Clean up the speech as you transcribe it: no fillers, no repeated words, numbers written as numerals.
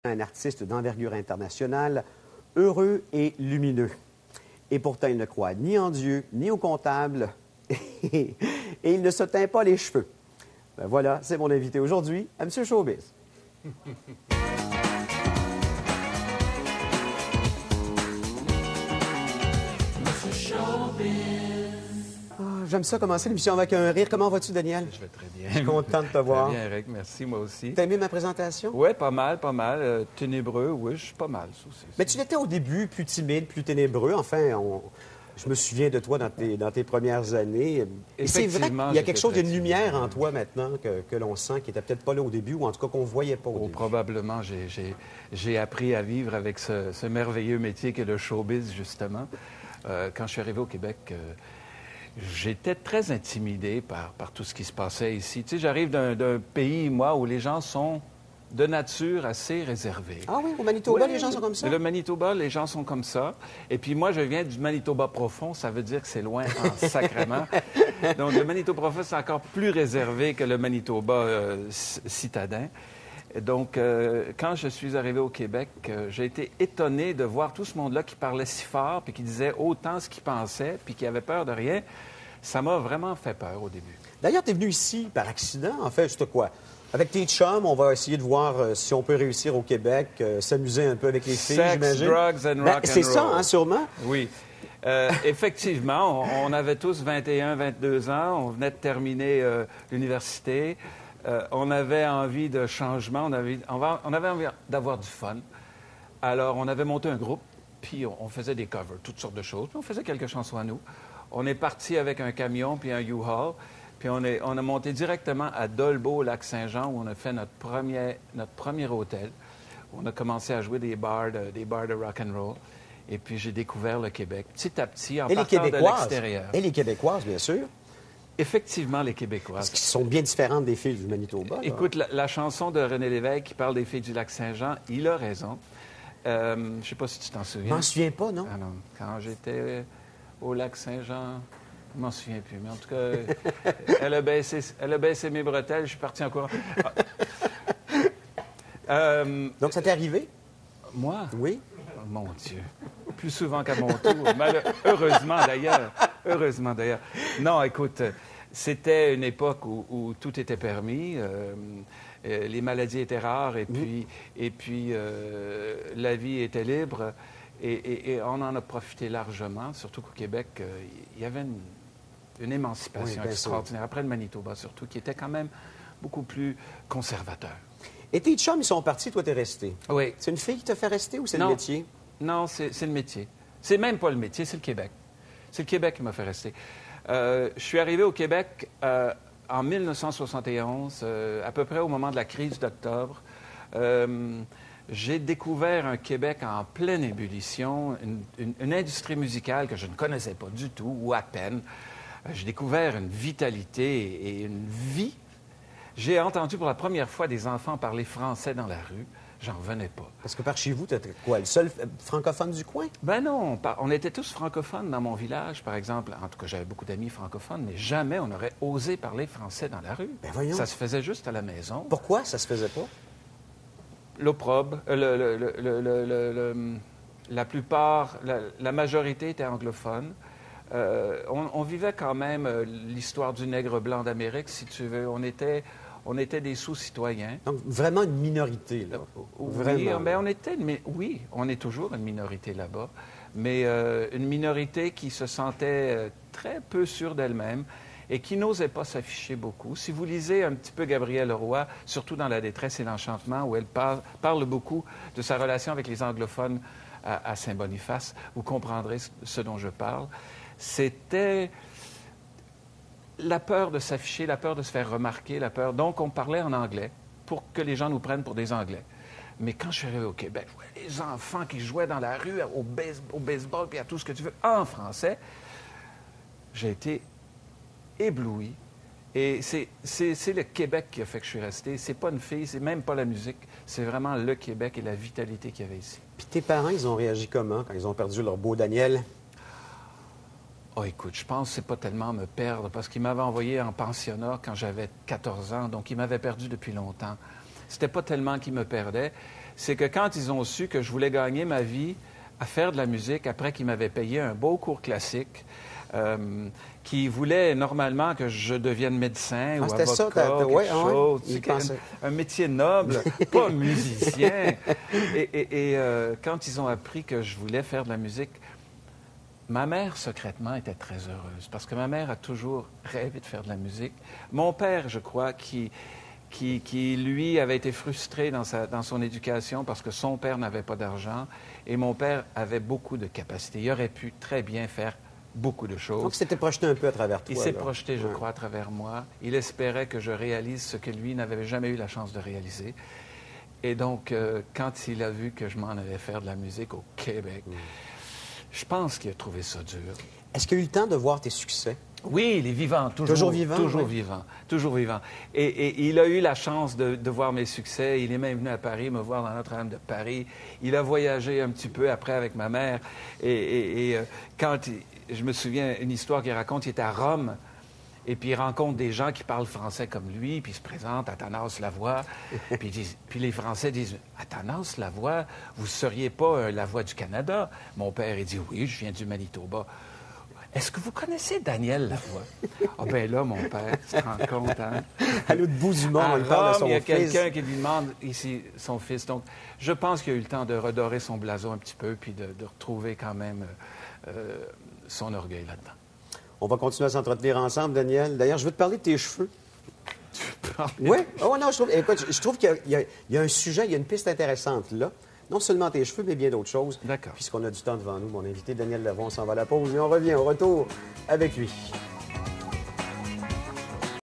Un artiste d'envergure internationale, heureux et lumineux. Et pourtant, il ne croit ni en Dieu, ni au comptable, et il ne se teint pas les cheveux. Ben voilà, c'est mon invité aujourd'hui, à M. Showbiz. J'aime ça commencer l'émission avec un rire. Comment vas-tu, Daniel? Je vais très bien. Je suis content de te voir. Très bien, Eric. Merci, moi aussi. T'as aimé ma présentation? Oui, pas mal, pas mal. Ténébreux, oui, je suis pas mal, ça aussi. Mais tu l'étais au début, plus timide, plus ténébreux. Enfin, je me souviens de toi dans tes premières années. Et c'est vrai qu'il y a quelque chose, d'une lumière en toi maintenant que l'on sent, qui n'était peut-être pas là au début, ou en tout cas qu'on ne voyait pas au début. Probablement, j'ai appris à vivre avec ce merveilleux métier qu'est le showbiz, justement. Quand je suis arrivé au Québec... J'étais très intimidé par tout ce qui se passait ici. Tu sais, j'arrive d'un pays, moi, où les gens sont de nature assez réservés. Ah oui, au Manitoba, les gens sont comme ça? Le Manitoba, les gens sont comme ça. Et puis moi, je viens du Manitoba profond, ça veut dire que c'est loin en sacrement. Donc le Manitoba profond, c'est encore plus réservé que le Manitoba citadin. Donc, quand je suis arrivé au Québec, j'ai été étonné de voir tout ce monde-là qui parlait si fort, puis qui disait autant ce qu'il pensait, puis qui avait peur de rien. Ça m'a vraiment fait peur au début. D'ailleurs, tu es venu ici par accident, en fait, juste quoi? Avec tes chums, on va essayer de voir si on peut réussir au Québec, s'amuser un peu avec les filles, j'imagine. Sex, drugs and rock and c'est roll. ça, hein, sûrement? Oui. Effectivement, on avait tous 21, 22 ans. On venait de terminer l'université. On avait envie de changement, on avait envie d'avoir du fun. Alors, on avait monté un groupe, puis on faisait des covers, toutes sortes de choses, puis on faisait quelques chansons à nous. On est parti avec un camion puis un U-Haul, puis on a monté directement à Dolbeau, au Lac-Saint-Jean, où on a fait notre premier hôtel. On a commencé à jouer des bars de rock and roll. Et puis, j'ai découvert le Québec, petit à petit, en partant de l'extérieur. Et les Québécoises, bien sûr. Effectivement, les Québécoises. Parce qu'ils sont bien différentes des filles du Manitoba. Là. Écoute, la chanson de René Lévesque qui parle des filles du Lac-Saint-Jean, il a raison. Je ne sais pas si tu t'en souviens. Je m'en souviens pas, non? Ah non. Quand j'étais au Lac-Saint-Jean, je m'en souviens plus. Mais en tout cas, elle a baissé mes bretelles, je suis parti en courant. Donc, ça t'est arrivé? Moi? Oui. Oh, mon Dieu. Plus souvent qu'à mon tour. Heureusement, d'ailleurs. Heureusement, d'ailleurs. Non, écoute, c'était une époque où tout était permis. Les maladies étaient rares et puis la vie était libre. Et on en a profité largement, surtout qu'au Québec, il y avait une émancipation extraordinaire. Après le Manitoba, surtout, qui était quand même beaucoup plus conservateur. Et tes chums, ils sont partis, toi, t'es resté. Oui. C'est une fille qui t'a fait rester ou c'est le métier? Non, c'est le métier. C'est même pas le métier, c'est le Québec. C'est le Québec qui m'a fait rester. Je suis arrivé au Québec en 1971, à peu près au moment de la crise d'octobre. J'ai découvert un Québec en pleine ébullition, une industrie musicale que je ne connaissais pas du tout, ou à peine. J'ai découvert une vitalité et une vie. J'ai entendu pour la première fois des enfants parler français dans la rue. J'en revenais pas. Parce que par chez vous, tu étais quoi, le seul francophone du coin? Ben non, on était tous francophones dans mon village, par exemple. En tout cas, j'avais beaucoup d'amis francophones, mais jamais on aurait osé parler français dans la rue. Ben voyons. Ça se faisait juste à la maison. Pourquoi ça se faisait pas? L'opprobre, la plupart, la majorité était anglophone. On vivait quand même l'histoire du nègre blanc d'Amérique, si tu veux. On était des sous-citoyens. Donc, vraiment une minorité, là. Vraiment. Oui, on est toujours une minorité là-bas, mais une minorité qui se sentait très peu sûre d'elle-même et qui n'osait pas s'afficher beaucoup. Si vous lisez un petit peu Gabrielle Roy, surtout dans La détresse et l'enchantement, où elle parle beaucoup de sa relation avec les anglophones à Saint-Boniface, vous comprendrez ce dont je parle. C'était la peur de s'afficher, la peur de se faire remarquer, la peur... Donc, on parlait en anglais pour que les gens nous prennent pour des Anglais. Mais quand je suis arrivé au Québec, je voyais les enfants qui jouaient dans la rue, au baseball, puis à tout ce que tu veux, en français. J'ai été ébloui. Et c'est le Québec qui a fait que je suis resté. C'est pas une fille, c'est même pas la musique. C'est vraiment le Québec et la vitalité qu'il y avait ici. Puis tes parents, ils ont réagi comment quand ils ont perdu leur beau Daniel? Oh, écoute, je pense que c'est pas tellement me perdre, parce qu'ils m'avaient envoyé en pensionnat quand j'avais 14 ans, donc ils m'avaient perdu depuis longtemps. c'était pas tellement qu'ils me perdaient. C'est que quand ils ont su que je voulais gagner ma vie à faire de la musique, après qu'ils m'avaient payé un beau cours classique, qui voulaient normalement que je devienne médecin ou avocat, quelque chose, un métier noble, pas musicien. Et quand ils ont appris que je voulais faire de la musique, ma mère, secrètement, était très heureuse parce que ma mère a toujours rêvé de faire de la musique. Mon père, je crois, qui lui, avait été frustré dans son éducation parce que son père n'avait pas d'argent et mon père avait beaucoup de capacités. Il aurait pu très bien faire beaucoup de choses. Donc, il s'était projeté un peu à travers toi. Il s'est projeté, je crois, à travers moi. Il espérait que je réalise ce que lui n'avait jamais eu la chance de réaliser. Et donc, quand il a vu que je m'en allais faire de la musique au Québec, je pense qu'il a trouvé ça dur. Est-ce qu'il a eu le temps de voir tes succès? Oui, il est vivant, toujours vivant. Toujours vivant, toujours vivant. Et il a eu la chance de voir mes succès. Il est même venu à Paris me voir dans Notre-Dame de Paris. Il a voyagé un petit peu après avec ma mère. Quand je me souviens une histoire qu'il raconte, il est à Rome. Et puis il rencontre des gens qui parlent français comme lui, puis il se présente, Athanas Lavoie. Puis les Français disent, Athanas Lavoie, vous ne seriez pas la voix du Canada? Mon père, il dit, oui, je viens du Manitoba. Est-ce que vous connaissez Daniel Lavoie? Ah ben là, mon père, tu te rends compte, hein? À l'autre bout du monde, il parle de son fils. Il y a quelqu'un qui lui demande ici son fils. Donc, je pense qu'il a eu le temps de redorer son blason un petit peu, puis de retrouver quand même son orgueil là-dedans. On va continuer à s'entretenir ensemble, Daniel. D'ailleurs, je veux te parler de tes cheveux. Oui? Oh non, je trouve qu'il y a un sujet, il y a une piste intéressante là. Non seulement tes cheveux, mais bien d'autres choses. D'accord. Puisqu'on a du temps devant nous, mon invité Daniel Lavoie, on s'en va à la pause et on revient au retour avec lui.